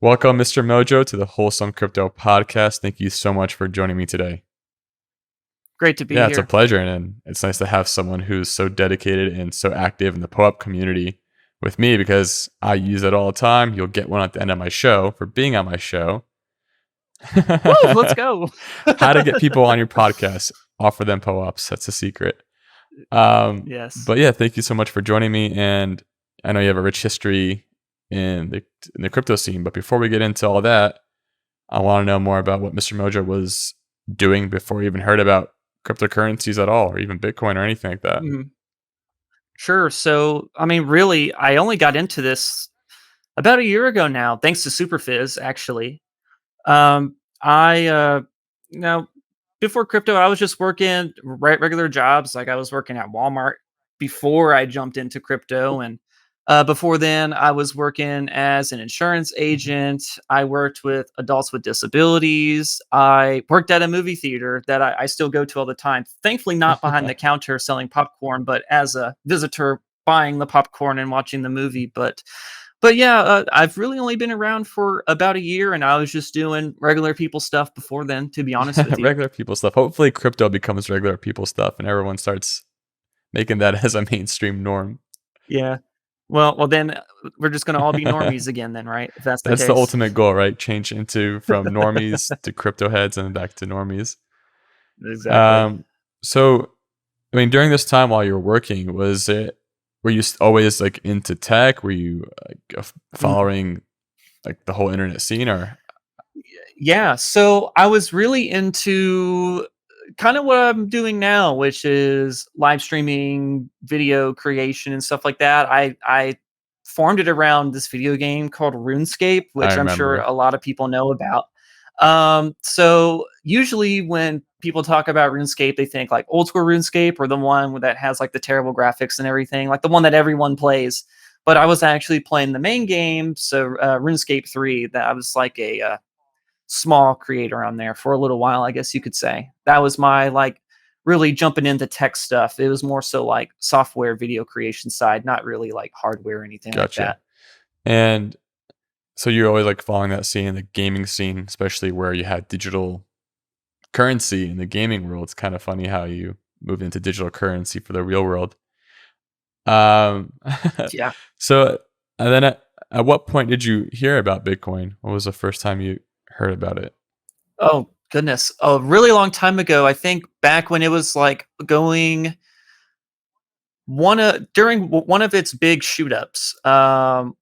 Welcome, Mr. Mojo, to the Wholesome Crypto Podcast. Thank you so much for joining me today. Great to be Yeah, it's a here. pleasure, and it's nice to have someone who's so dedicated and so active in the POAP community with me because I use it all the time. You'll get one at the end of my show for being on my show. Woo, let's go. How to get people on your podcast, offer them POAPs. That's a secret. Yes. But yeah, thank you so much for joining me. And I know you have a rich history in the crypto scene. But before we get into all that, I want to know more about what Mr. Mojo was doing before you even heard about cryptocurrencies at all, or even Bitcoin or anything like that. Mhm. Sure. So, I mean, really, I only got into this about a year ago now, thanks to SuperFizz, actually. I, now, before crypto, I was just working regular jobs. Like I was working at Walmart before I jumped into crypto. And before then, I was working as an insurance Mhm. agent. I worked with adults with disabilities. I worked at a movie theater that I still go to all the time. Thankfully, not behind the counter selling popcorn, but as a visitor buying the popcorn and watching the movie. But yeah, I've really only been around for about a year, and I was just doing regular people stuff before then, to be honest with you. Regular people stuff. Hopefully, crypto becomes regular people stuff, and everyone starts making that as a mainstream norm. Yeah. Well, then we're just gonna all be normies again, then, right? If that's the That's the case. ultimate goal, right? Change into from normies to crypto heads and back to normies. Exactly. Um, so I mean, during this time while you were working, were you always like into tech? Were you like Mhm. following like the whole internet scene, or Yeah. So I was really into kind of what I'm doing now, which is live streaming, video creation, and stuff like that. I formed it around this video game called RuneScape, I which I'm sure remember? a lot of people know about. So usually when people talk about RuneScape, they think like old school RuneScape or the one that has like the terrible graphics and everything, like the one that everyone plays. But I was actually playing the main game, so RuneScape 3. That I was like a small creator on there for a little while, I guess you could say. That was my like really jumping into tech stuff. It was more so like software video creation side, not really like hardware or anything like Gotcha. that. And so you're always like following that scene, the gaming scene, especially where you had digital currency in the gaming world. It's kind of funny how you moved into digital currency for the real world. Um, Yeah. so and then at what point did you hear about Bitcoin? What was the first time you heard about it? Oh goodness. A really long time ago. I think back when it was like going one of its big shoot ups,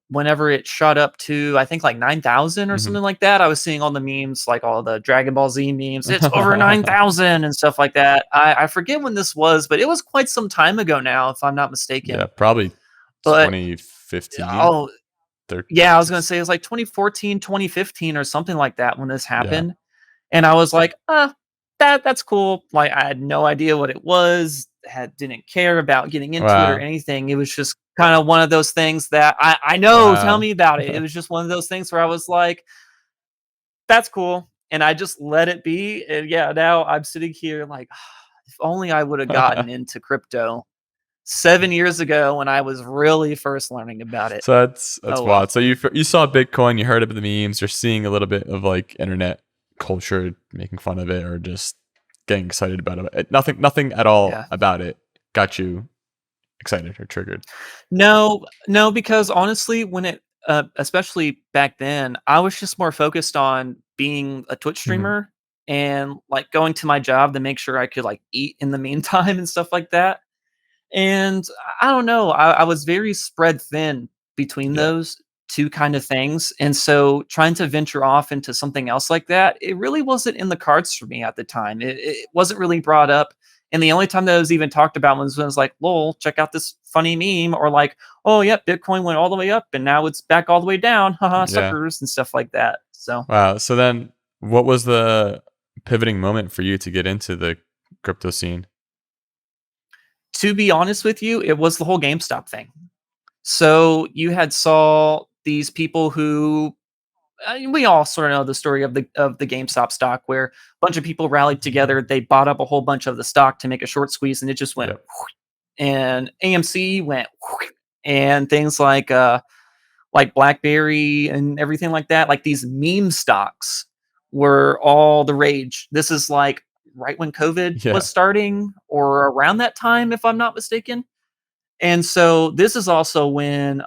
whenever it shot up to I think like 9,000 or Mhm. something like that. I was seeing all the memes, like all the Dragon Ball Z memes. It's over 9,000 and stuff like that. I forget when this was, but it was quite some time ago now, if I'm not Yeah, mistaken. probably But 2015, oh thir yeah, I was gonna six say it was like 2014, 2015, or something like that when this yeah. happened. And I was like, that's cool. Like I had no idea what it was, didn't care about getting into it or Wow. anything. It was just kind of one of those things that I know, tell Wow. me about it. It was just one of those things where I was like, that's cool. And I just let it be. And yeah, now I'm sitting here like, if only I would have gotten into crypto 7 years ago when I was really first learning about it. So that's Oh well. wild. So you saw Bitcoin, you heard of the memes, you're seeing a little bit of like internet culture making fun of it or just getting excited about it. Nothing at all Yeah. about it got you excited or triggered. No, no, because honestly, when especially back then, I was just more focused on being a Twitch Mhm. streamer and like going to my job to make sure I could like eat in the meantime and stuff like that. And I don't know, I was very spread thin between Yeah. those two kind of things. And so trying to venture off into something else like that, it really wasn't in the cards for me at the time. It wasn't really brought up. And the only time that it was even talked about was when it was like, lol, check out this funny meme, or like, oh, yep, Bitcoin went all the way up and now it's back all the way down. Haha, Yeah. suckers and stuff like that. So Wow. So then what was the pivoting moment for you to get into the crypto scene? to be honest with you, it was the whole GameStop thing. So you had saw these people who we all sort of know the story of the GameStop stock, where a bunch of people rallied together. They bought up a whole bunch of the stock to make a short squeeze, and it just went. Yep. And AMC went, and things like like BlackBerry and everything like that, like these meme stocks were all the rage. This is like right when COVID was Yeah. starting or around that time, if I'm not mistaken. And so this is also when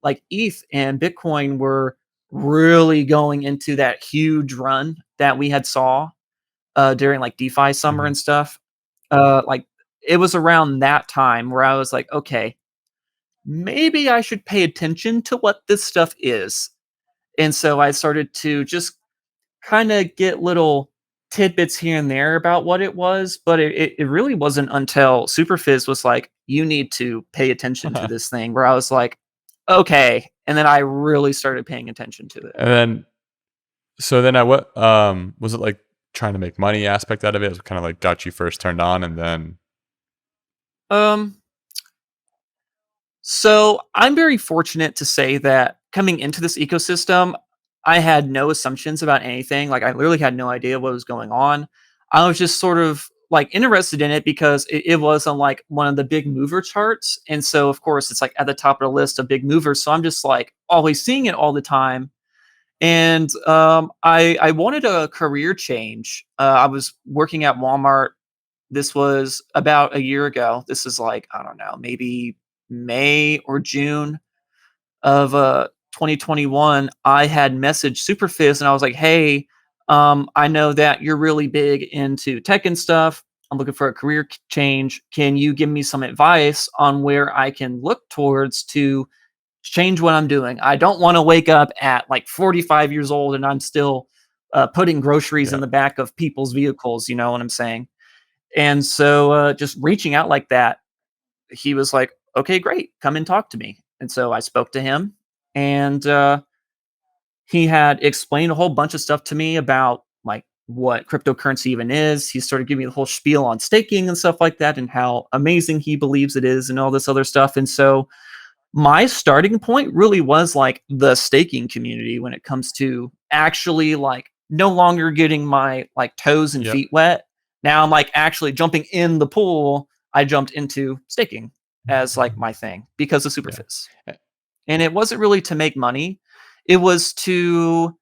like ETH and Bitcoin were really going into that huge run that we had saw during like DeFi summer Mhm. and stuff. Like it was around that time where I was like, okay, maybe I should pay attention to what this stuff is. And so I started to just kind of get little tidbits here and there about what it was, but it really wasn't until Superfizz was like, you need to pay attention to this thing, where I was like, okay. And then I really started paying attention to it. And then so then I what was it like trying to make money aspect out of it? It was kind of like got you first turned on and then Um, So I'm very fortunate to say that coming into this ecosystem, I had no assumptions about anything. Like I literally had no idea what was going on. I was just sort of like interested in it because it was on like one of the big mover charts. And so of course it's like at the top of the list of big movers. So I'm just like always seeing it all the time. And I wanted a career change. I was working at Walmart. This was about a year ago. This is like, I don't know, maybe May or June of 2021. I had messaged Superfizz and I was like, hey, I know that you're really big into tech and stuff. I'm looking for a career change. Can you give me some advice on where I can look towards to change what I'm doing? I don't want to wake up at like 45 years old and I'm still putting groceries in yeah. the back of people's vehicles. You know what I'm saying? And so just reaching out like that, he was like, okay, great, come and talk to me. And so I spoke to him, and he had explained a whole bunch of stuff to me about like what cryptocurrency even is. He started giving me the whole spiel on staking and stuff like that and how amazing he believes it is and all this other stuff. And so my starting point really was like the staking community when it comes to actually like no longer getting my like toes and Yep. feet wet. Now I'm like actually jumping in the pool. I jumped into staking as like my thing because of Yeah. Superfizz. And it wasn't really to make money. It was to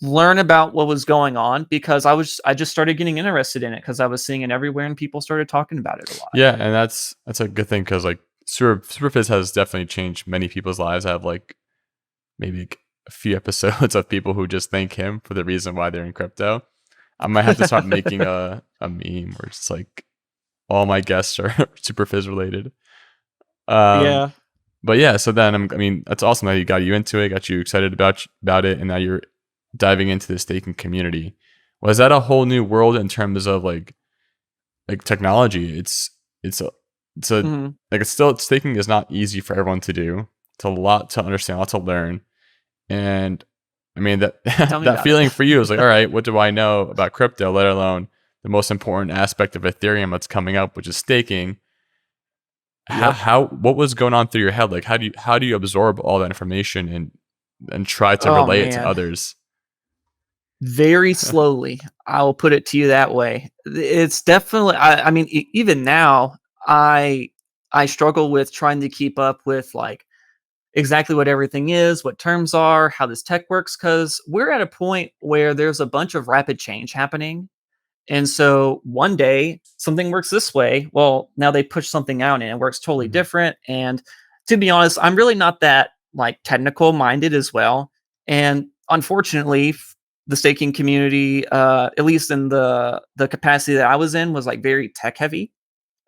learn about what was going on because I just started getting interested in it because I was seeing it everywhere and people started talking about it a lot. Yeah, and that's a good thing because like Superfizz has definitely changed many people's lives. I have like maybe like a few episodes of people who just thank him for the reason why they're in crypto. I might have to start making a meme where it's like all my guests are Superfizz related. Um, Yeah. but yeah, so then I mean that's awesome that he got you into it, got you excited about it, and now you're diving into the staking community. Was that a whole new world in terms of like technology? It's a it's a Mhm. like it's still staking is not easy for everyone to do. It's a lot to understand, a lot to learn, and I mean that Tell me that about it. feeling for you is like, all right, what do I know about crypto? Let alone the most important aspect of Ethereum that's coming up, which is staking. Yep. How what was going on through your head? Like how do you absorb all that information and try to Oh relay it to man. others? Very slowly. I will put it to you that way. It's definitely I mean even now I I struggle with trying to keep up with like exactly what everything is, what terms are, how this tech works cuz we're at a point where there's a bunch of rapid change happening. And so one day something works this way. Well, now they push something out and it works totally Mhm. different. And to be honest, I'm really not that like technical minded as well. And unfortunately, the staking community, at least in the capacity that I was in, was like very tech heavy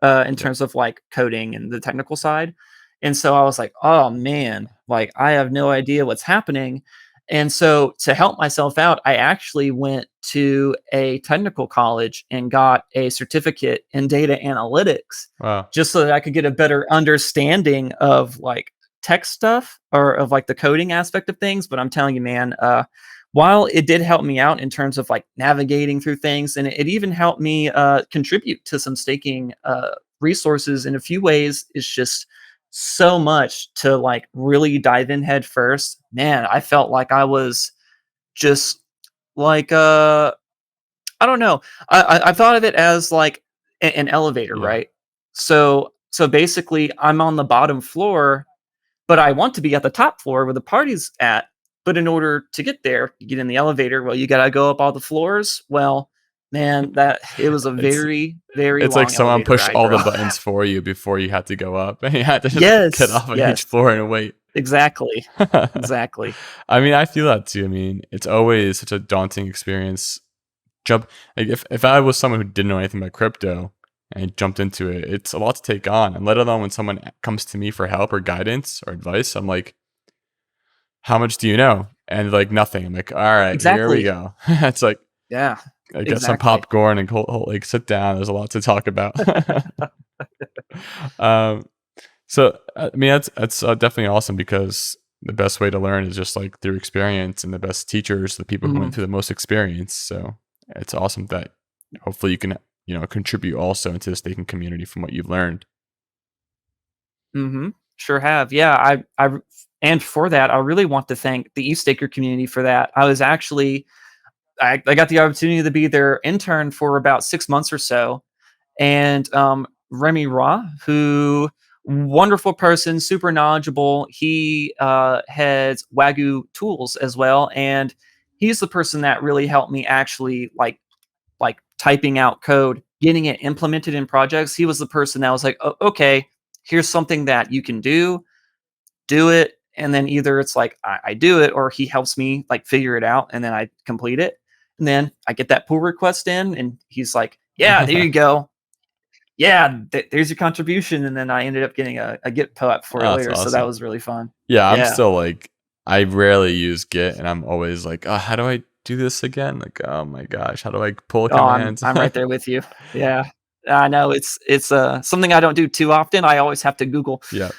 in Yep. terms of like coding and the technical side. And so I was like, oh man, like I have no idea what's happening. And so to help myself out, I actually went to a technical college and got a certificate in data analytics Wow. just so that I could get a better understanding of like tech stuff or of like the coding aspect of things. But I'm telling you, man, while it did help me out in terms of like navigating through things, and it even helped me contribute to some staking resources in a few ways, it's just so much to like really dive in head first. Man, I felt like I was just like I don't know. I thought of it as like an elevator, Yeah. right? So basically I'm on the bottom floor but I want to be at the top floor where the party's at. But in order to get there, you get in the elevator. Well, you got to go up all the floors. Well, man, that it was a It's very, very it's like long someone elevator pushed ride, all the bro. buttons for you before you had to go up, and you had to just get Yes, off on each yes, floor and wait. exactly, exactly. I mean, I feel that too. I mean, it's always such a daunting experience. Jump like if I was someone who didn't know anything about crypto and jumped into it, it's a lot to take on. And let alone when someone comes to me for help or guidance or advice, I'm like, how much do you know? And like nothing. I'm like, all right, here we Exactly. go. It's like Yeah, I get some exactly. popcorn and like sit down. There's a lot to talk about. um, so I mean, that's definitely awesome because the best way to learn is just like through experience, and the best teachers, the people who went Mhm, through the most experience. So it's awesome that hopefully you can contribute also into the staking community from what you've learned. mhm. Sure have. Yeah, and for that, I really want to thank the eStaker community for that. I was actually I got the opportunity to be their intern for about 6 months or so, and Remy Ra, who wonderful person, super knowledgeable. He heads Wagyu Tools as well, and he's the person that really helped me actually like typing out code, getting it implemented in projects. He was the person that was like, okay, here's something that you can do it. And then either it's like I do it, or he helps me like figure it out, and then I complete it. And then I get that pull request in, and he's like, yeah, there you go. Yeah, there's your contribution. And then I ended up getting a Git POAP for it Oh, that's later. So that awesome. was really fun. Yeah, I'm Yeah. still like, I rarely use Git, and I'm always like, oh, how do I do this again? Like, oh my gosh, how do I pull a Oh, command? I'm right there with you. Yeah. I know it's something I don't do too often. I always have to Google, Yeah,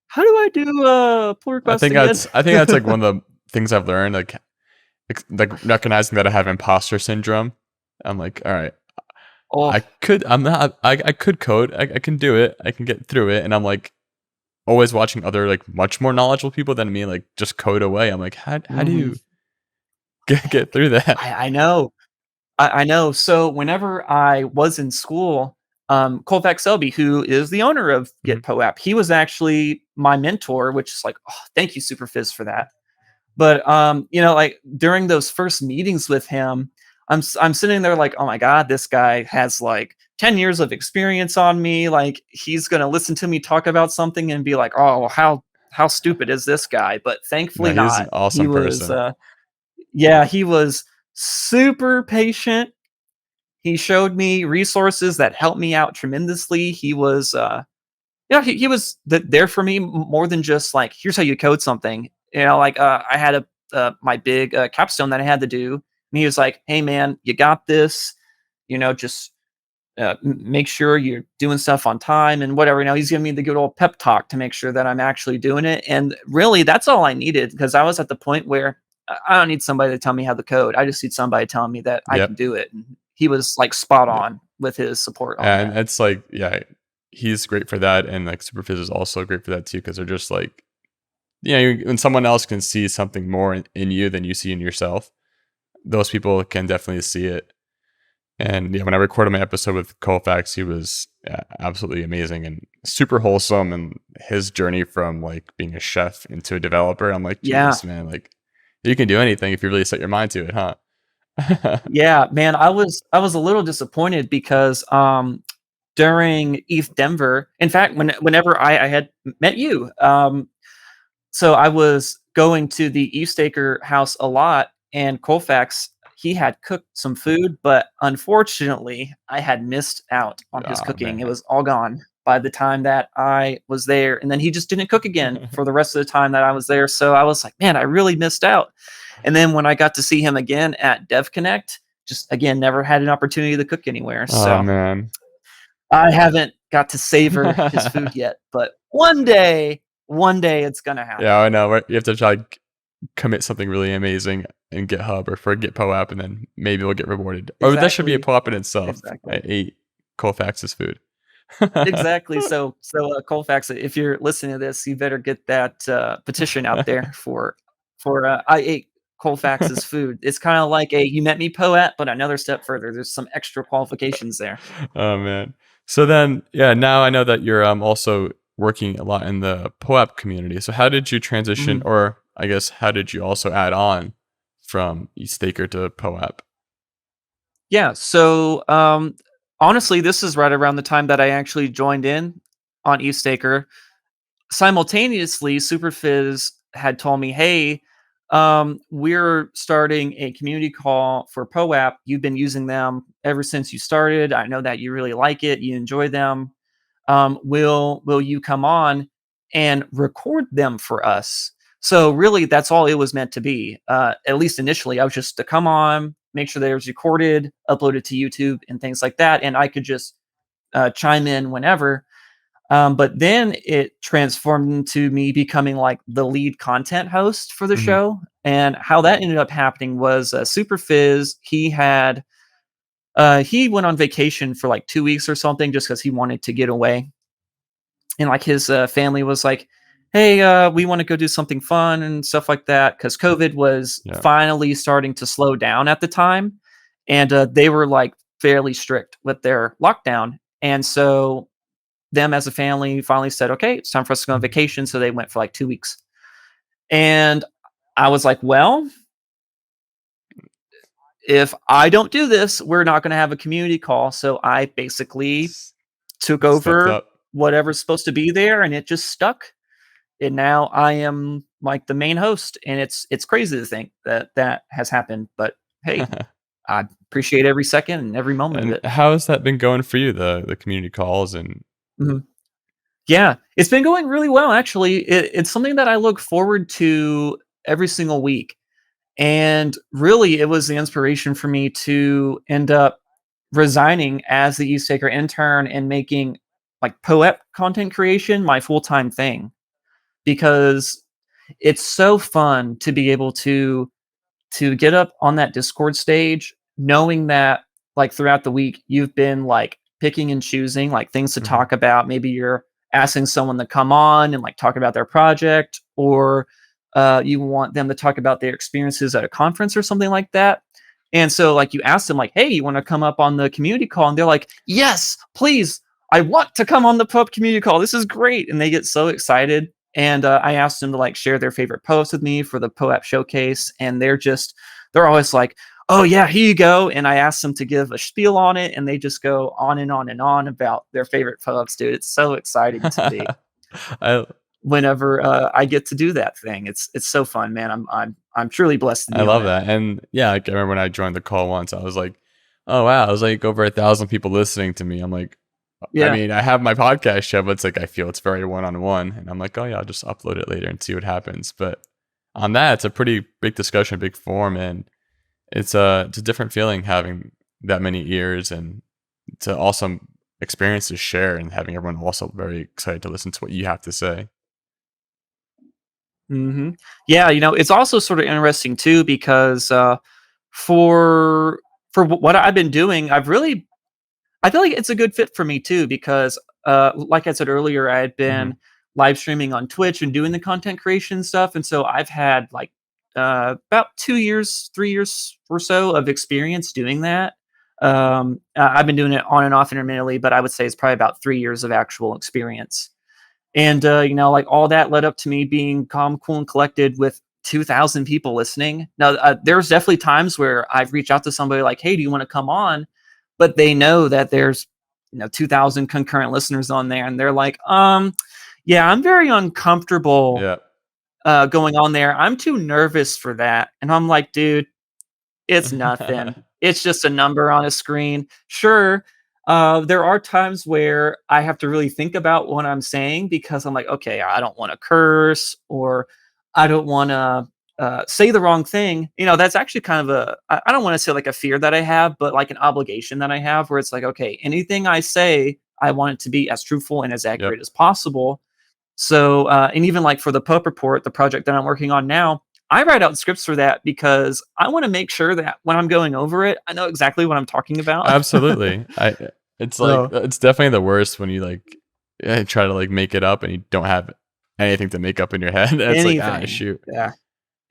how do I do pull request again? I think that's like one of the things I've learned, like recognizing that I have imposter syndrome. I'm like, all right, Oh, I could code, I can do it, I can get through it, and I'm like always watching other like much more knowledgeable people than me like just code away. I'm like, how do mhm. you get through that? I know. I know. So whenever I was in school, Colfax Selby, who is the owner of Mhm. Get POAP, he was actually my mentor, which is like, oh, thank you, Superfizz, for that. But like during those first meetings with him, I'm sitting there like, oh my god, this guy has like 10 years of experience on me. Like he's gonna listen to me talk about something and be like, oh, how stupid is this guy? But No, thankfully he is an not. He awesome was person. yeah, he was super patient. He showed me resources that helped me out tremendously. He was yeah, he was there for me more than just like, here's how you code something. Like I had my big capstone that I had to do, and he was like, "Hey man, you got this. Just make sure you're doing stuff on time and whatever." He's giving me the good old pep talk to make sure that I'm actually doing it. And really, that's all I needed, because I was at the point where I don't need somebody to tell me how to code. I just need somebody telling me that I can Yep. do it. And he was like spot Yeah. on with his support on And that. it's like, yeah, he's great for that, and like Superfizz is also great for that too, because they're just like, when someone else can see something more in you than you see in yourself, those people can definitely see it. And yeah, when I recorded my episode with Colfax, he was absolutely amazing and super wholesome. And his journey from like being a chef into a developer, I'm like, Yeah. Jesus, man, like you can do anything if you really set your mind to it, huh? Yeah, man, I was a little disappointed because during ETH Denver, in fact, whenever I had met you, so I was going to the ETH Staker house a lot, and Colfax, he had cooked some food, but unfortunately, I had missed out on his Oh cooking. It man. was all gone by the time that I was there, and then he just didn't cook again for the rest of the time that I was there. So I was like, man, I really missed out. And then when I got to see him again at Dev Connect, just again, never had an opportunity to cook anywhere. Oh So man. I haven't got to savor his food yet, but one day it's gonna Yeah, happen. I know. Right? You have to try commit something really amazing in GitHub or for a Git POAP, and then maybe we'll get rewarded. Or that should be a Exactly. POAP in itself. I Exactly. ate Colfax's food. Exactly. So Colfax, if you're listening to this, you better get that petition out there for I ate Colfax's food. It's kind of like a you met me poet, but another step further. There's some extra qualifications there. Oh man. So then, yeah, now I know that you're also working a lot in the POAP community. So how did you transition, Mhm. or I guess how did you also add on from Eastaker to POAP? Yeah. So, honestly, this is right around the time that I actually joined in on Eastaker. Simultaneously, Superfizz had told me, "Hey, we're starting a community call for POAP. You've been using them ever since you started. I know that you really like it. You enjoy them. Will you come on and record them for us?" So really, that's all it was meant to be. At least initially, I was just to come on, make sure that it was recorded, uploaded to YouTube, and things like that, and I could just chime in whenever. But then it transformed into me becoming like the lead content host for the Mhm. show. And how that ended up happening was Super Fizz. He went on vacation for like 2 weeks or something, just because he wanted to get away. And like his family was like, "Hey, we want to go do something fun and stuff like that," because COVID was Yeah. finally starting to slow down at the time, and they were like fairly strict with their lockdown. And so them as a family finally said, "Okay, it's time for us to go on vacation." So they went for like 2 weeks. And I was like, well, if I don't do this, we're not going to have a community call. So I basically S took Stepped over up. whatever's supposed to be there, and it just stuck. And now I am like the main host, and it's crazy to think that that has happened. But hey, I appreciate every second and every moment of And it. how has that been going for you, the community calls and Mhm. Yeah, it's been going really well, actually. It's something that I look forward to every single week. And really, it was the inspiration for me to end up resigning as the East Acre intern and making like POEP content creation my full time thing, because it's so fun to be able to get up on that Discord stage, knowing that like throughout the week you've been like picking and choosing like things to Mhm. talk about. Maybe you're asking someone to come on and like talk about their project, or you want them to talk about their experiences at a conference or something like that. And so like you ask them like, "Hey, you want to come up on the community call?" And they're like, "Yes, please. I want to come on the pub community call. This is great." And they get so excited. And I asked them to like share their favorite posts with me for the POAP showcase, and they're always like, "Oh yeah, here you go." And I asked them to give a spiel on it, and they just go on and on and on about their favorite poems, dude. It's so exciting to me I whenever I get to do that thing. It's so fun, man. I'm truly blessed to I be on love it. that, and yeah, like, I remember when I joined the call once, I was like, "Oh, wow." I was like, over 1,000 people listening to me. I'm like, I Yeah. mean, I have my podcast show, but it's like I feel it's very one-on-one, and I'm like, "Oh, yeah, I'll just upload it later and see what happens." But on that, it's a pretty big discussion, big forum, and it's a different feeling having that many ears and to also experience to share and having everyone also very excited to listen to what you have to say. Hmm. Yeah, it's also sort of interesting too, because for what I've been doing, I feel like it's a good fit for me too, because like I said earlier, I had Mhm. been live streaming on Twitch and doing the content creation stuff, and so I've had like about 2 years, 3 years or so of experience doing that. I've been doing it on and off intermittently, but I would say it's probably about 3 years of actual experience. And like all that led up to me being calm, cool, and collected with 2,000 people listening. Now, there's definitely times where I've reached out to somebody like, "Hey, do you want to come on?" But they know that there's 2,000 concurrent listeners on there, and they're like, yeah, I'm very uncomfortable Yeah. going on there. I'm too nervous for that." And I'm like, "Dude, it's nothing. It's just a number on a screen." Sure, there are times where I have to really think about what I'm saying, because I'm like, "Okay, I don't wanna curse, or I don't wanna, say the wrong thing." That's actually kind of I don't wanna say like a fear that I have, but like an obligation that I have, where it's like, "Okay, anything I say, I want it to be as truthful and as Yep. accurate as possible." So, and even like for the POAP report, the project that I'm working on now, I write out scripts for that because I want to make sure that when I'm going over it, I know exactly what I'm talking about. Absolutely. I It's like So it's definitely the worst when you, like, try to, like, make it up and you don't have anything to make up in your head. It's like, "Ah, anything, shoot." yeah.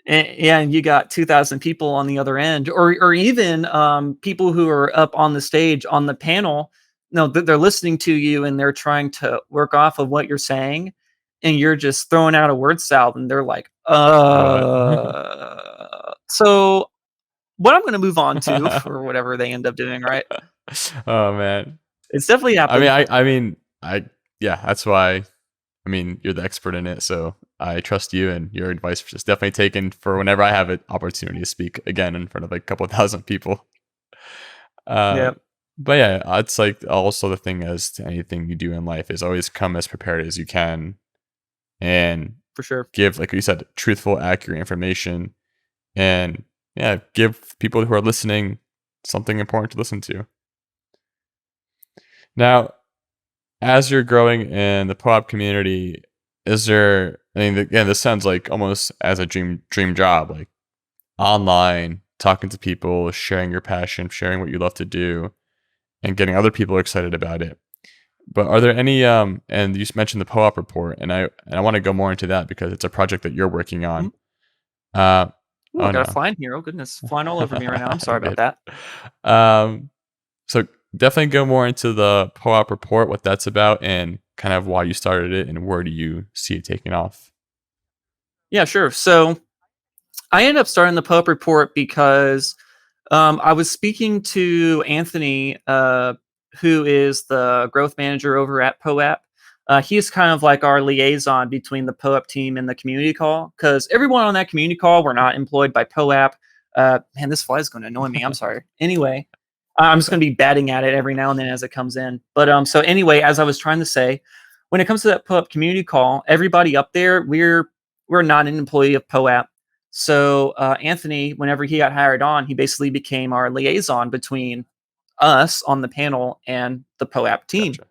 Yeah, and you got 2,000 people on the other end, or even people who are up on the stage on the panel. no, they're listening to you and they're trying to work off of what you're saying, and you're just throwing out a word salad, and they're like, What? So what I'm gonna move on to or whatever they end up doing, right? Oh man. It's definitely I mean, happened. yeah, that's why. I mean, you're the expert in it, so I trust you, and your advice is definitely taken for whenever I have an opportunity to speak again in front of like a couple thousand people. Uh, Yeah, but yeah, it's like also the thing as to anything you do in life is always come as prepared as you can and for sure. give, like you said, truthful, accurate information, and yeah, give people who are listening something important to listen to. Now, as you're growing in the POAP community, is there? I mean, again, this sounds like almost as a dream job, like online, talking to people, sharing your passion, sharing what you love to do, and getting other people excited about it. But are there any? And you mentioned the POAP report, and I want to go more into that because it's a project that you're working Mhm. on. Uh, Ooh, I oh got a no, flying here. Oh goodness, flying all over me right now. I'm sorry you're about good. that. Um, so definitely go more into the POAP report, what that's about, and kind of why you started it, and where do you see it taking off. Yeah, sure. So I ended up starting the Pope Report because I was speaking to Anthony, who is the growth manager over at POAP. He's kind of like our liaison between the POAP team and the community call because everyone on that community call were not employed by POAP. Man, this fly is going to annoy me. I'm sorry. Anyway, I'm just going to be batting at it every now and then as it comes in. But so anyway, as I was trying to say, when it comes to that POAP community call, everybody up there, we're not an employee of POAP. So Anthony, whenever he got hired on, he basically became our liaison between us on the panel and the POAP team. Gotcha.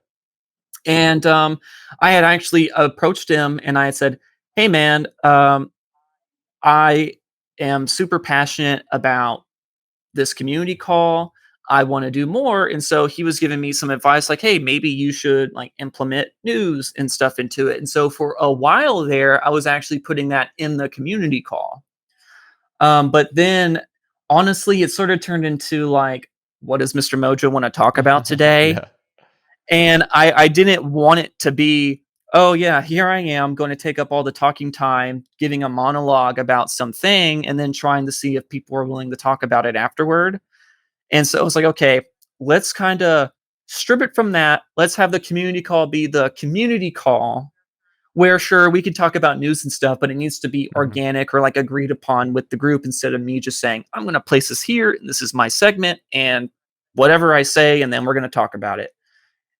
And I had actually approached him and I had said, "Hey, man, I am super passionate about this community call. I want to do more." And so he was giving me some advice like, "Hey, maybe you should like implement news and stuff into it." And so for a while there, I was actually putting that in the community call. But then honestly, it sort of turned into like, what does Mr. Mojo want to talk about today? Yeah. And I didn't want it to be, oh yeah, here I am going to take up all the talking time, giving a monologue about something, and then trying to see if people are willing to talk about it afterward. And so it was like, okay, let's kind of strip it from that. Let's have the community call be the community call where sure we could talk about news and stuff, but it needs to be Mhm. organic or like agreed upon with the group instead of me just saying, I'm going to place this here. And this is my segment and whatever I say, and then we're going to talk about it.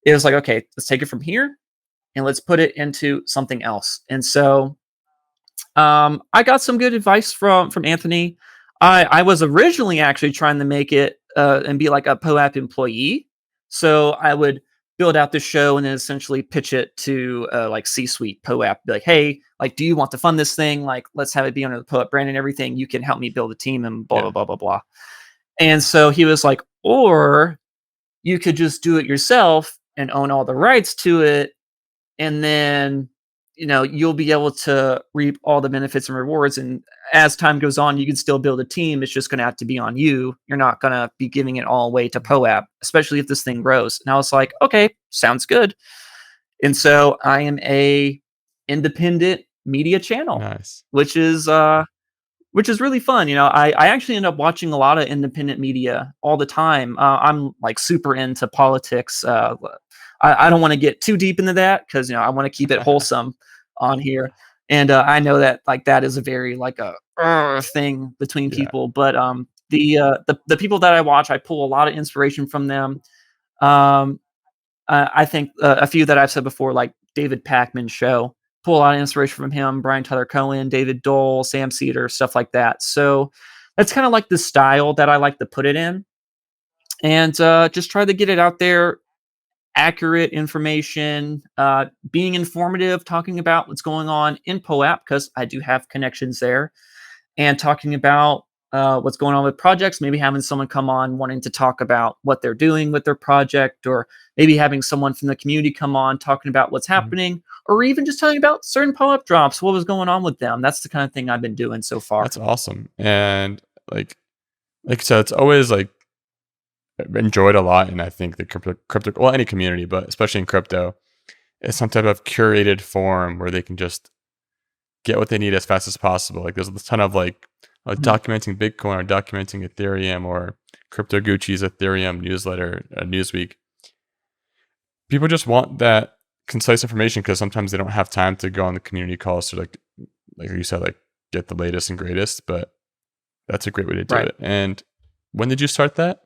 It was like, okay, let's take it from here and let's put it into something else. And so I got some good advice from Anthony. I was originally actually trying to make it and be like a POAP employee, so I would build out the show and then essentially pitch it to like C-suite POAP. Be like, hey, like, do you want to fund this thing? Like, let's have it be under the POAP brand and everything. You can help me build a team and blah blah Yeah. blah blah blah. And so he was like, or you could just do it yourself and own all the rights to it, and then you'll be able to reap all the benefits and rewards, and as time goes on you can still build a team. It's just going to have to be on you. You're not going to be giving it all away to POAP, especially if this thing grows. And I was like, okay, sounds good. And so I am a independent media channel, Nice. which is really fun. I actually end up watching a lot of independent media all the time. I'm like super into politics. I don't want to get too deep into that because I want to keep it wholesome on here. And I know that like that is a very like a thing between Yeah. people. But the people that I watch, I pull a lot of inspiration from them. Um, I think a few that I've said before, like David Pakman's show, pull a lot of inspiration from him. Brian Tyler Cohen, David Dole, Sam Cedar, stuff like that. So that's kind of like the style that I like to put it in, and just try to get it out there. Accurate information, being informative, talking about what's going on in POAP because I do have connections there, and talking about what's going on with projects. Maybe having someone come on wanting to talk about what they're doing with their project, or maybe having someone from the community come on talking about what's Mhm. happening, or even just telling about certain POAP drops, what was going on with them. That's the kind of thing I've been doing so far. That's awesome. And like so it's always like enjoyed a lot, and I think the crypto, well, any community, but especially in crypto, is some type of curated form where they can just get what they need as fast as possible. Like there's a ton of like Mhm. documenting Bitcoin or documenting Ethereum or Crypto Gucci's Ethereum newsletter, Newsweek. People just want that concise information because sometimes they don't have time to go on the community calls to like you said, like get the latest and greatest. But that's a great way to do Right. it. And when did you start that?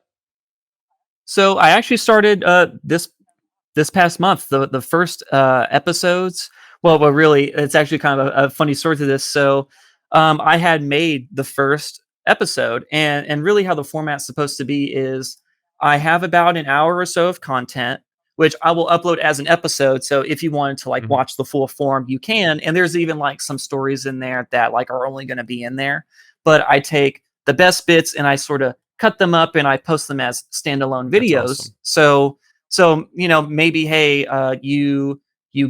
So I actually started this past month. The first episodes. Well, really, it's actually kind of a funny story to this. So I had made the first episode, and really how the format's supposed to be is I have about an hour or so of content, which I will upload as an episode. So if you wanted to like Mhm. watch the full form, you can. And there's even like some stories in there that like are only going to be in there. But I take the best bits and I sort of cut them up and I post them as standalone That's videos. awesome. So maybe hey, you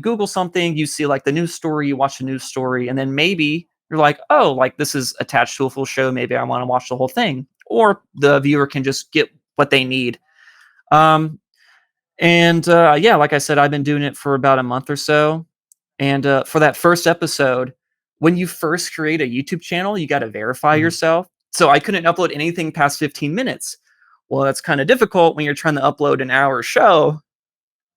Google something, you see like the news story, you watch the news story, and then maybe you're like, oh, like this is attached to a full show. Maybe I want to watch the whole thing, or the viewer can just get what they need. Um, and yeah, like I said, I've been doing it for about a month or so. And for that first episode, when you first create a YouTube channel, you got to verify Mhm. yourself. So I couldn't upload anything past 15 minutes. Well, that's kind of difficult when you're trying to upload an hour show.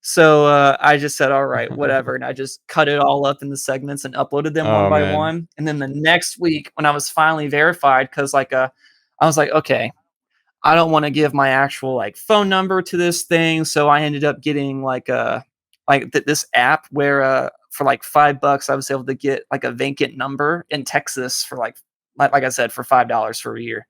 So I just said, all right, whatever. And I just cut it all up in the segments and uploaded them one Oh by man. one. And then the next week, when I was finally verified, because I was like, okay, I don't want to give my actual like phone number to this thing. So I ended up getting like this app where for like $5 I was able to get like a vacant number in Texas for like I said for $5 for a year.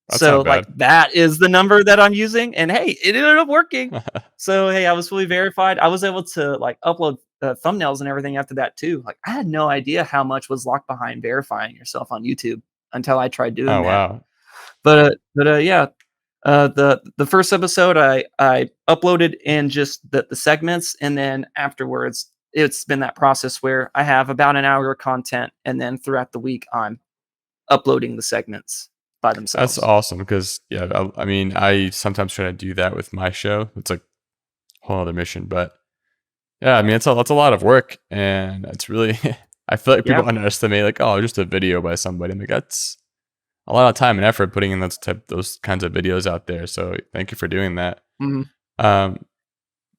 That's So not like bad. that is the number that I'm using, and hey, it ended up working. So hey, I was fully verified. I was able to like upload thumbnails and everything after that too. Like I had no idea how much was locked behind verifying yourself on YouTube until I tried doing Oh that. wow. But yeah, the first episode I uploaded in just the segments, and then afterwards it's been that process where I have about an hour of content, and then throughout the week I'm uploading the segments by That's themselves. awesome because yeah, I mean, I sometimes try to do that with my show. It's like a whole other mission, but yeah, I mean, that's a lot of work, and it's really. I feel like Yeah. people underestimate like, oh, just a video by somebody. I'm like, that's a lot of time and effort putting in those kinds of videos out there. So thank you for doing that. Mhm. Um,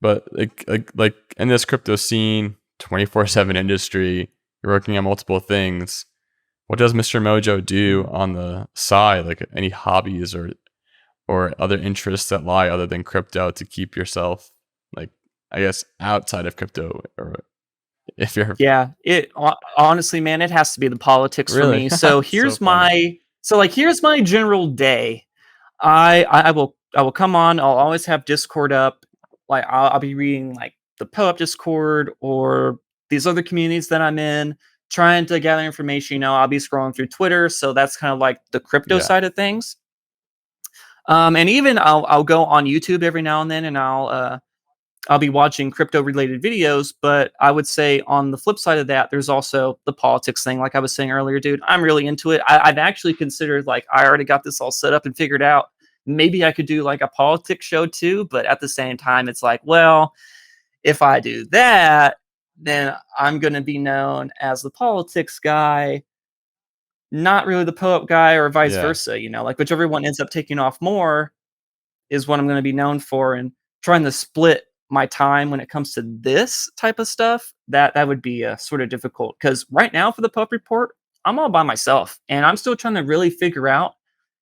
but like in this crypto scene, 24/7 industry, you're working on multiple things. What does Mr. Mojo do Mhm. on the side? Like any hobbies or other interests that lie other than crypto to keep yourself like I guess outside of crypto or if you're Yeah, honestly, man, it has to be the politics for really me. So so funny. here's my general day. I will come on. I'll always have Discord up. Like I'll be reading like the POAP Discord or these other communities that I'm in, trying to gather information. I'll be scrolling through Twitter, so that's kind of like the crypto Yeah. side of things. And even I'll go on YouTube every now and then, and I'll be watching crypto related videos, but I would say on the flip side of that, there's also the politics thing. Like I was saying earlier, dude, I'm really into it. I've actually considered like I already got this all set up and figured out. Maybe I could do like a politics show too, but at the same time, it's like, well, if I do that, then I'm going to be known as the politics guy, not really the poet guy, or vice Yeah. versa. Like whichever one ends up taking off more, is what I'm going to be known for, and trying to split my time when it comes to this type of stuff, that would be sort of difficult because right now for the POAP report, I'm all by myself and I'm still trying to really figure out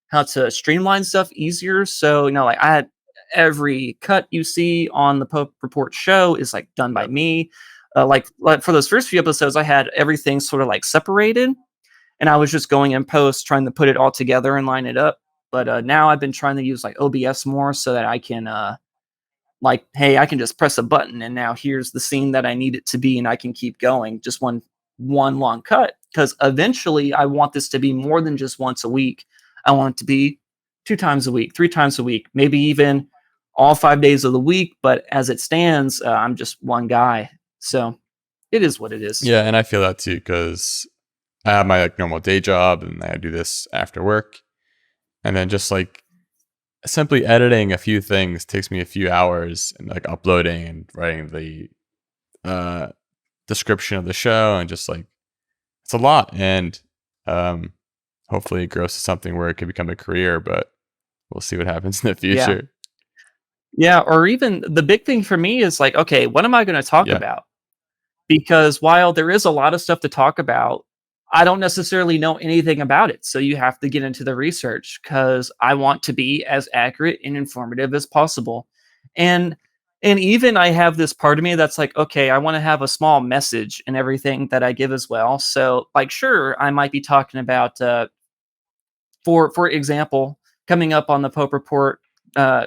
how to streamline stuff easier. So, like I had every cut you see on the POAP report show is like done by Yep. me. Like for those first few episodes, I had everything sort of like separated, and I was just going in post trying to put it all together and line it up. But now I've been trying to use like OBS more so that I can like, hey, I can just press a button and now here's the scene that I need it to be, and I can keep going just one long cut. Because eventually I want this to be more than just once a week. I want it to be 2 times a week, 3 times a week, maybe even all 5 days of the week. But as it stands, I'm just one guy, so it is what it is. Yeah, and I feel that too because I have my like normal day job and I do this after work, and then just like simply editing a few things takes me a few hours, and like uploading and writing the uh, description of the show, and just like it's a lot. And um, hopefully it grows to something where it can become a career, but we'll see what happens in the Yeah. future. Yeah, or even the big thing for me is like, okay, what am I going to talk Yeah, about? Because while there is a lot of stuff to talk about, I don't necessarily know anything about it. So you have to get into the research because I want to be as accurate and informative as possible. And and even I have this part of me that's like, okay, I want to have a small message in everything that I give as well. So like, sure, I might be talking about, for example, coming up on the Pope Report uh,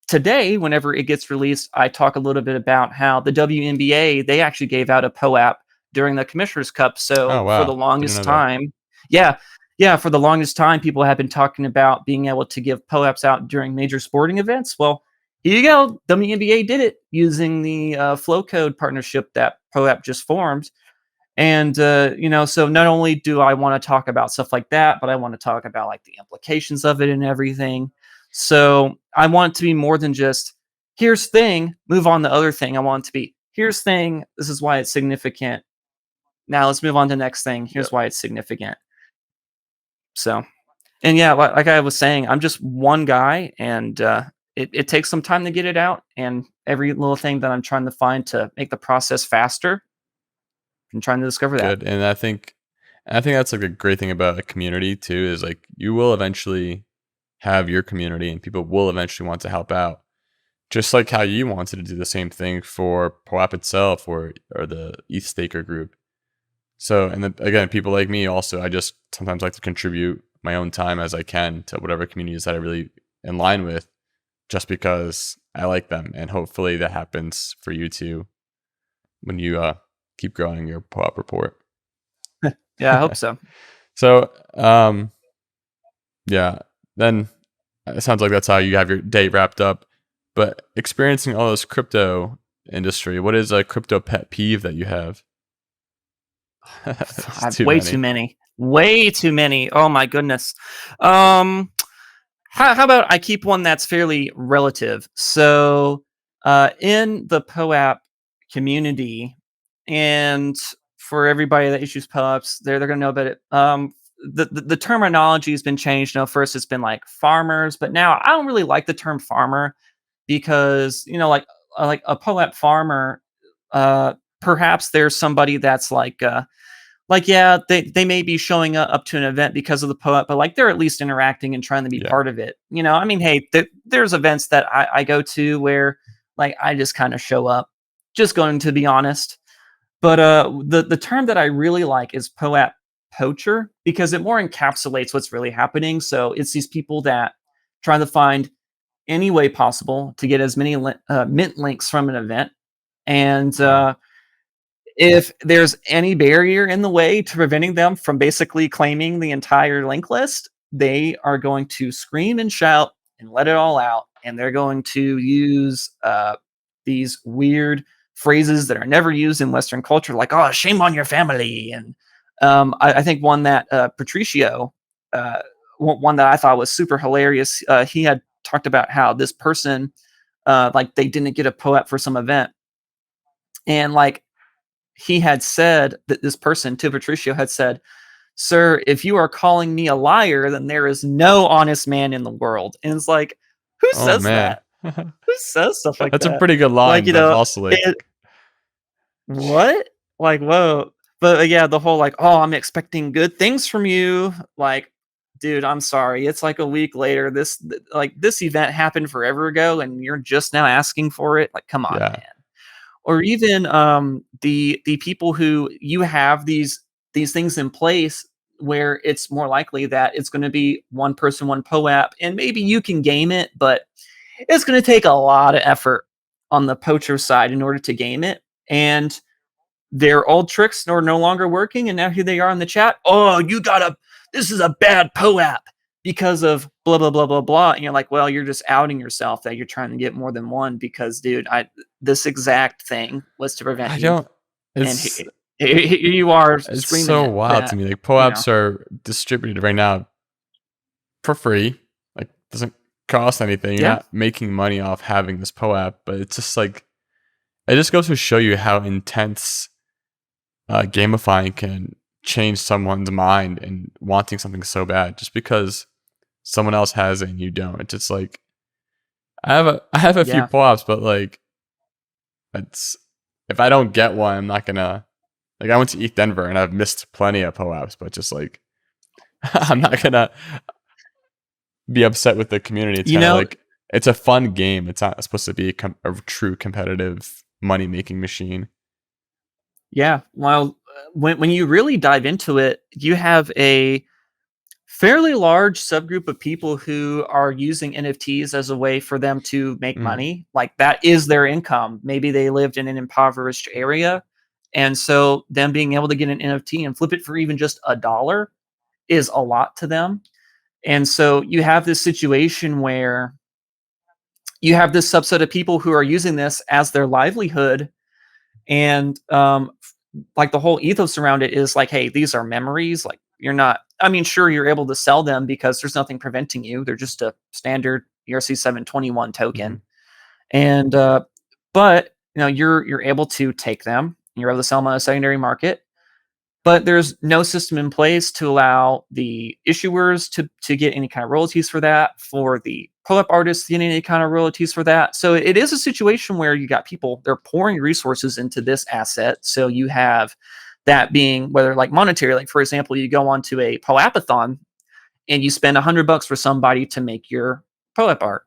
today, whenever it gets released, I talk a little bit about how the WNBA, they actually gave out a POAP during the Commissioner's Cup. oh So for the wow, didn't longest know that. time, yeah, yeah, for the longest time, people have been talking about being able to give POAPs out during major sporting events. Well, here you go. WNBA did it using the flow code partnership that POAP just formed. And so not only do I want to talk about stuff like that, but I want to talk about like the implications of it and everything. So I want it to be more than just here's thing, move on to other thing. I want it to be here's thing, this is why it's significant. Now let's move on to the next thing. Yep. Here's why it's significant. So, and yeah, like I was saying, I'm just one guy, and it takes some time to get it out. And every little thing that I'm trying to find to make the process faster, I'm trying to discover that. Good. And I think that's like a great thing about a community too, is like you will eventually have your community and people will eventually want to help out. Just like how you wanted to do the same thing for POAP itself, or the ETH Staker group. So, and then again, people like me also, I just sometimes like to contribute my own time as I can to whatever communities that I really in line with, just because I like them. And hopefully that happens for you too when you keep growing your POAP report. Yeah, I hope so. So, yeah, then it sounds like that's how you have your day wrapped up. But experiencing all this crypto industry, what is a crypto pet peeve that you have? It's I've too way too many. many. Way too many. Oh my goodness. Um, how about I keep one that's fairly relative? So, in the POAP community, and for everybody that issues POAPs, they're gonna know about it. The terminology has been changed. First it's been like farmers, but now I don't really like the term farmer because like a POAP farmer, uh, perhaps there's somebody that's like, yeah, they may be showing up to an event because of the poet, but like they're at least interacting and trying to be Yeah. part of it. I mean, hey, there's events that I go to where like I just kind of show up, just going to be honest. But the term that I really like is poet poacher because it more encapsulates what's really happening. So it's these people that try to find any way possible to get as many mint links from an event, and Wow. if there's any barrier in the way to preventing them from basically claiming the entire link list, they are going to scream and shout and let it all out. And they're going to use these weird phrases that are never used in Western culture, like, oh, shame on your family. And I think one that Patricio, one that I thought was super hilarious, he had talked about how this person, like, they didn't get a POAP for some event. And like, he had said that this person to Patricio had said, "Sir, if you are calling me a liar, then there is no honest man in the world." And it's like, who Oh says man. that? Who says stuff like That's a that? pretty good Like, line, but also like, what? Like, whoa. But yeah, the whole like, oh, I'm expecting good things from you. Like, dude, I'm sorry. It's like a week later. This event happened forever ago, and you're just now asking for it. Like, come on, yeah. man. Or even the people who you have these things in place where it's more likely that it's going to be one person, one POAP, and maybe you can game it, but it's going to take a lot of effort on the poacher side in order to game it. And their old tricks are no longer working, and now here they are in the chat. Oh, this is a bad POAP because of blah blah blah blah blah. And you're like, well, you're just outing yourself that you're trying to get more than one because, dude, this exact thing was to prevent I you, don't. and It's here you are it's screaming so it wild to that me. Like you know. POAPs are distributed right now for free. Like doesn't cost anything. You're Yeah. not making money off having this POAP, but it's just like it just goes to show you how intense gamifying can change someone's mind and wanting something so bad just because someone else has it and you don't. It's just like I have a few Yeah. POAPs, but like it's if I don't get one, I'm not gonna like I went to East Denver and I've missed plenty of POAPs, but just like I'm Same. not gonna be upset with the community. It's You kind of know, like it's a fun game. It's not supposed to be a true competitive money making machine. yeah. Well, when you really dive into it, you have a fairly large subgroup of people who are using NFTs as a way for them to make Mm, money. Like that is their income. Maybe they lived in an impoverished area. And so them being able to get an NFT and flip it for even just $1 is a lot to them. And so you have this situation where you have this subset of people who are using this as their livelihood. And like the whole ethos around it is like, hey, these are memories. Like you're not, I mean, sure, you're able to sell them because there's nothing preventing you. They're just a standard ERC 721 mhm. token. And but you're able to take them, you're able to sell them on a secondary market, but there's no system in place to allow the issuers to get any kind of royalties for that, for the pull-up artists to get any kind of royalties for that. So it is a situation where you got people, they're pouring resources into this asset. So you have that being whether like monetary, like for example, you go onto a POAPathon and you spend $100 for somebody to make your POAP art.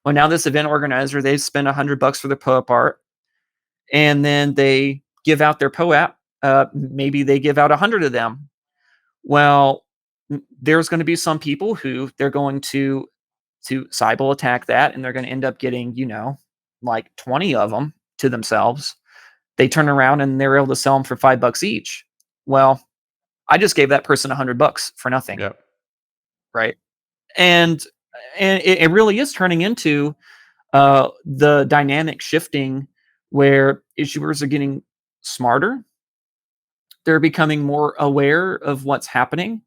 Well, now this event organizer, they spend $100 for the POAP art, and then they give out their POAP. Maybe they give out 100 of them. Well, there's going to be some people who they're going to cyber attack that, and they're going to end up getting like 20 of them to themselves. They turn around and they're able to sell them for $5 each. Well, I just gave that person $100 for nothing, Yep. right? And it really is turning into the dynamic shifting where issuers are getting smarter. They're becoming more aware of what's happening,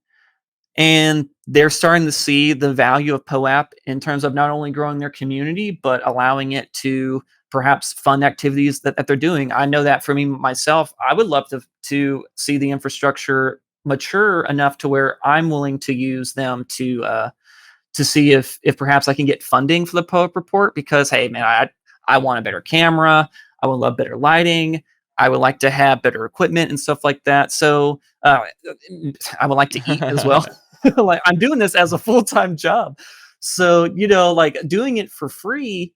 and they're starting to see the value of POAP in terms of not only growing their community, but allowing it to perhaps fund activities that they're doing. I know that for me myself, I would love to see the infrastructure mature enough to where I'm willing to use them to see if perhaps I can get funding for the POAP report because hey man, I want a better camera, I would love better lighting, I would like to have better equipment and stuff like that. So I would like to eat as well. Like I'm doing this as a full-time job. So, like doing it for free,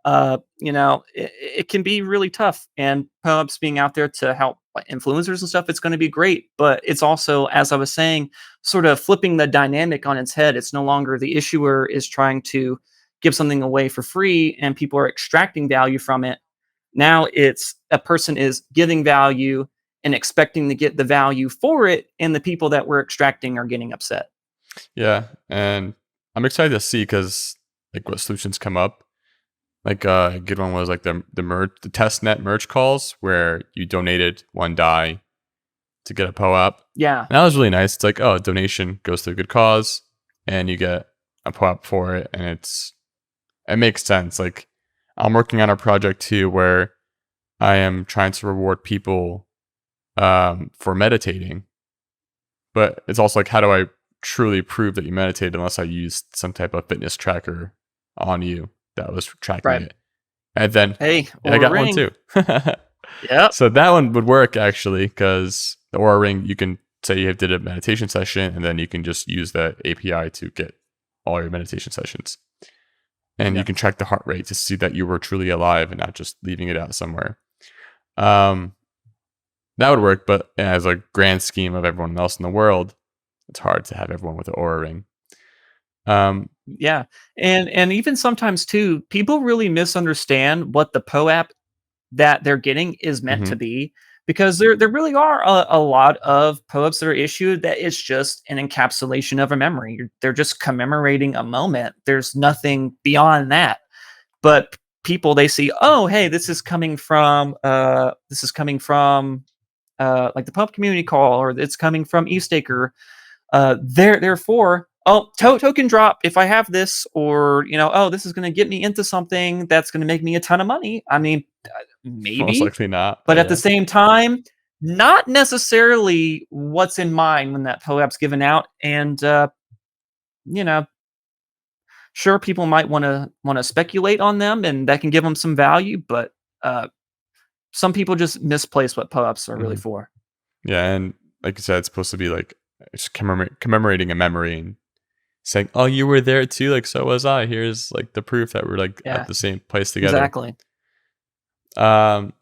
it can be really tough. And POAPs being out there to help like, influencers and stuff, it's going to be great. But it's also, as I was saying, sort of flipping the dynamic on its head. It's no longer the issuer is trying to give something away for free and people are extracting value from it. Now it's a person is giving value and expecting to get the value for it, and the people that we're extracting are getting upset. Yeah, and I'm excited to see because like what solutions come up. Like a good one was like the test net merge calls where you donated one die to get a POAP. Yeah, And that was really nice. It's like, oh, donation goes to a good cause and you get a POAP for it. And it makes sense. Like I'm working on a project too where I am trying to reward people for meditating. But it's also like, how do I truly prove that you meditated unless I used some type of fitness tracker on you that was tracking right. it? And then Hey, yeah, I or got one ring. too. Yep. So that one would work actually because the Aura Ring, you can say you did a meditation session and then you can just use that API to get all your meditation sessions. And you Yep. can track the heart rate to see that you were truly alive and not just leaving it out somewhere. Um, that would work, but as a grand scheme of everyone else in the world, it's hard to have everyone with an Aura Ring. Um, Yeah, and even sometimes too, people really misunderstand what the POAP that they're getting is meant to mhm. be because there really are a lot of POAPs that are issued that it's just an encapsulation of a memory. They're just commemorating a moment. There's nothing beyond that. But people they see, oh hey, this is coming from like the pub community call, or it's coming from Eastacre. Therefore, oh, token drop if I have this, or oh, this is going to get me into something that's going to make me a ton of money. I mean, Most maybe, likely not, but but at the yeah. same time, not necessarily what's in mind when that POAP's given out. And you know, sure, people might want to speculate on them, and that can give them some value, but some people just misplace what POAPs are really Mhm. for. Yeah, and like you said, it's supposed to be like just commemorating a memory and saying, "Oh, you were there too, like so was I. Here's like the proof that we're like at Yeah, the same place together." exactly. Um,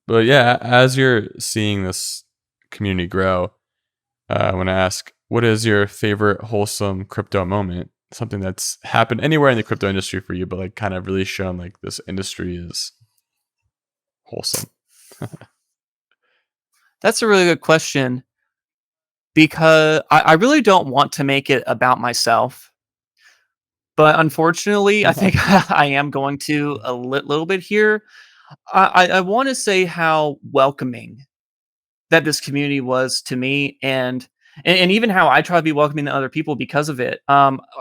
but yeah, as you're seeing this community grow, I want to ask, what is your favorite wholesome crypto moment? Something that's happened anywhere in the crypto industry for you, but like kind of really shown like this industry is wholesome. That's a really good question, because I really don't want to make it about myself. But unfortunately, I think I am going to a little bit here. I want to say how welcoming that this community was to me, and even how I try to be welcoming to other people because of it.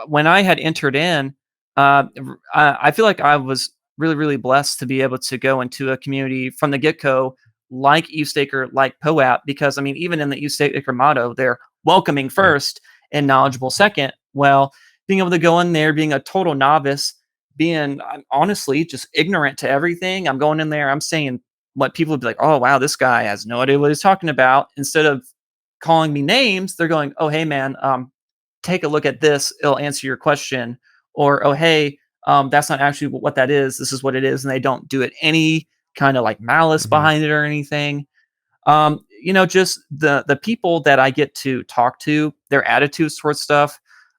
When I had entered in, I feel like I was really blessed to be able to go into a community from the get go, like eStaker, like POAP, because I mean, even in the eStaker motto, they're welcoming Yeah. first and knowledgeable second. Well, being able to go in there, being a total novice, I'm honestly just ignorant to everything. I'm going in there, I'm saying what people would be like, "Oh, wow, this guy has no idea what he's talking about." Instead of calling me names, they're going, "Oh, hey, man, take a look at this. It'll answer your question." Or, "Oh, hey, that's not actually what that is. This is what it is." And they don't do it any kind of like malice Hmm. behind it or anything. Just the people that I get to talk to, their attitudes towards stuff.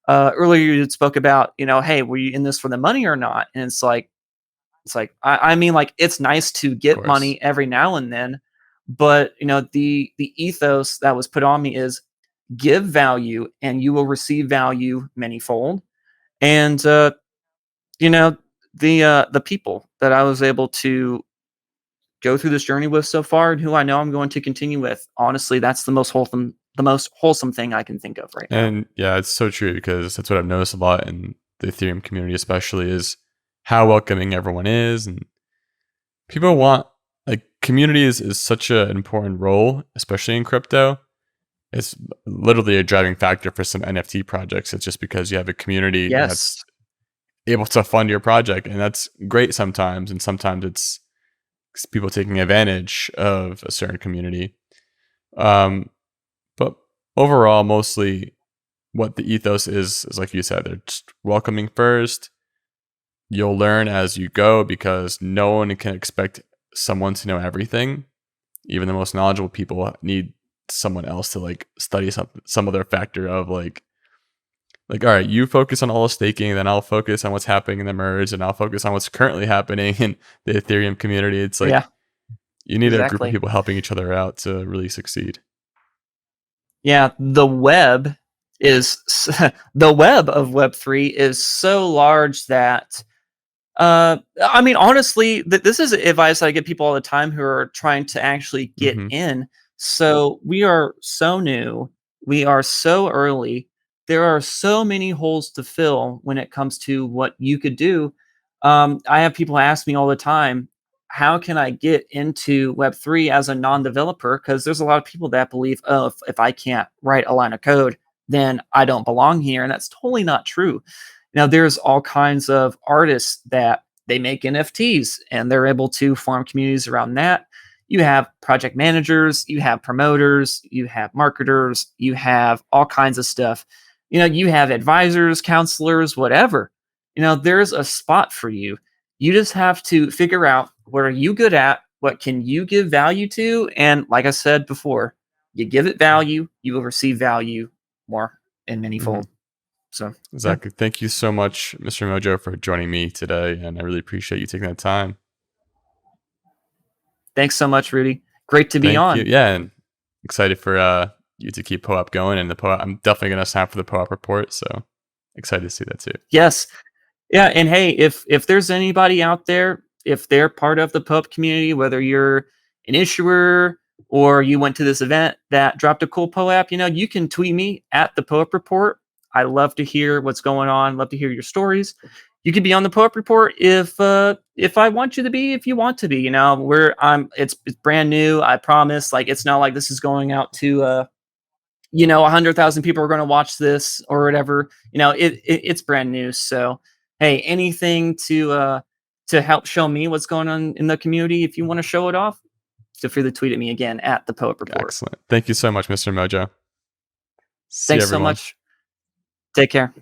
Earlier you spoke about, hey, were you in this for the money or not? And it's like I mean, like, it's nice to Of get course. money every now and then, but the ethos that was put on me is give value and you will receive value manyfold. And you know the people that I was able to go through this journey with so far, and who I know I'm going to continue with. Honestly, that's the most wholesome thing I can think of right now. And yeah, it's so true because that's what I've noticed a lot in the Ethereum community, especially is how welcoming everyone is. And people want, like, communities is such an important role, especially in crypto. It's literally a driving factor for some NFT projects. It's just because you have a community that's Yes. able to fund your project. And that's great sometimes. And sometimes it's people taking advantage of a certain community. Um, but overall, mostly what the ethos is like you said, they're just welcoming first. You'll learn as you go because no one can expect someone to know everything. Even the most knowledgeable people need someone else to like study some other factor of like all right, you focus on all the staking, then I'll focus on what's happening in the merge, and I'll focus on what's currently happening in the Ethereum community. It's like Yeah, you need a group of exactly. people helping each other out to really succeed. Yeah, the web is the web of Web3 is so large that I mean, honestly, this is advice I give people all the time who are trying to actually get Hmm. in. So we are so new, we are so early. There are so many holes to fill when it comes to what you could do. I have people ask me all the time, how can I get into Web3 as a non-developer? Because there's a lot of people that believe, oh, if I can't write a line of code, then I don't belong here, and that's totally not true. Now, there's all kinds of artists that they make NFTs and they're able to form communities around that. You have project managers, you have promoters, you have marketers, you have all kinds of stuff. You have advisors, counselors, whatever. There's a spot for you. You just have to figure out what are you good at, what can you give value to, and like I said before, you give it value, you will receive value more in Hmm. manyfold. So, yeah. Exactly. Thank you so much, Mr. Mojo, for joining me today, and I really appreciate you taking that time. Thanks so much, Rudy. Great to be Thank you. on. Yeah, and excited for you to keep POAP going, and the POAP. I'm definitely gonna sign up for the POAP report. So excited to see that too. Yes. Yeah, and hey, if there's anybody out there, if they're part of the pub community, whether you're an issuer or you went to this event that dropped a cool POAP, you can tweet me at the POAP report. I love to hear what's going on. Love to hear your stories. You could be on the POAP report if I want you to be, if you want to be. You know, it's brand new. I promise. Like it's not like this is going out to 100,000 people are going to watch this or whatever. It's brand new. So hey, anything to help show me what's going on in the community. If you want to show it off, feel free to tweet at me again at the POAP report. Excellent. Thank you so much, Mr. Mojo. See Thanks so everyone. much. Take care.